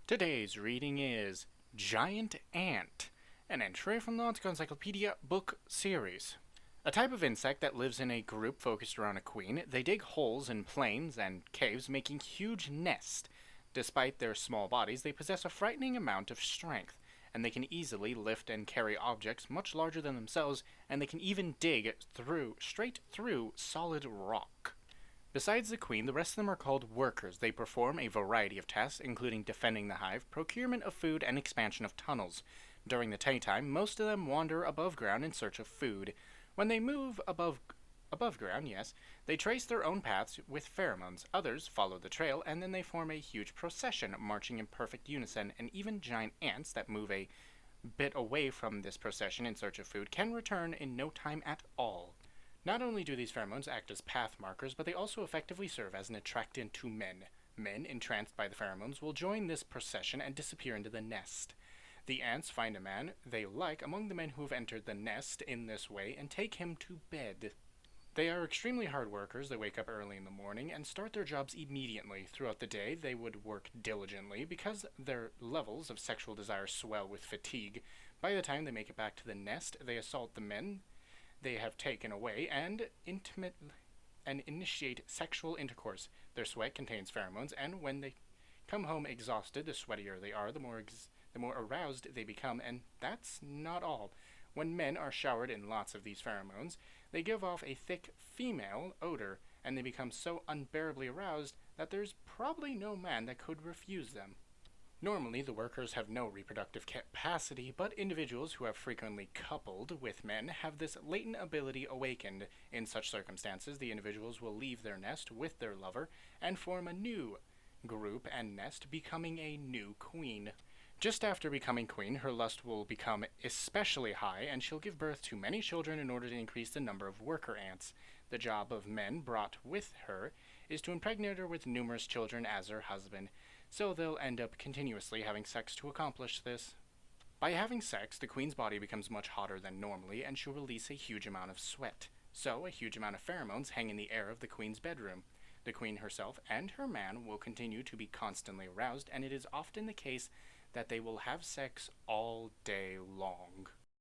Today's reading is Giant Ant, an entry from the Nautical Encyclopedia book series. A type of insect that lives in a group focused around a queen, they dig holes in plains and caves, making huge nests. Despite their small bodies, they possess a frightening amount of strength, and they can easily lift and carry objects much larger than themselves, and they can even dig straight through solid rock. Besides the queen, the rest of them are called workers. They perform a variety of tasks, including defending the hive, procurement of food, and expansion of tunnels. During the daytime, most of them wander above ground in search of food. When they move above ground, yes, they trace their own paths with pheromones. Others follow the trail, and then they form a huge procession, marching in perfect unison, and even giant ants that move a bit away from this procession in search of food can return in no time at all. Not only do these pheromones act as path markers, but they also effectively serve as an attractant to men. Men, entranced by the pheromones, will join this procession and disappear into the nest. The ants find a man they like among the men who have entered the nest in this way and take him to bed. They are extremely hard workers. They wake up early in the morning and start their jobs immediately. Throughout the day, they would work diligently because their levels of sexual desire swell with fatigue. By the time they make it back to the nest, they assault the men they have taken away and initiate sexual intercourse. Their sweat contains pheromones, and when they come home exhausted, the sweatier they are, the more aroused they become. And that's not all. When men are showered in lots of these pheromones, they give off a thick female odor, and they become so unbearably aroused that there's probably no man that could refuse them. Normally, the workers have no reproductive capacity, but individuals who have frequently coupled with men have this latent ability awakened. In such circumstances, the individuals will leave their nest with their lover and form a new group and nest, becoming a new queen. Just after becoming queen, her lust will become especially high, and she'll give birth to many children in order to increase the number of worker ants. The job of men brought with her is to impregnate her with numerous children as her husband, so they'll end up continuously having sex to accomplish this. By having sex, the queen's body becomes much hotter than normally, and she'll release a huge amount of sweat. So, a huge amount of pheromones hang in the air of the queen's bedroom. The queen herself and her man will continue to be constantly aroused, and it is often the case that they will have sex all day long.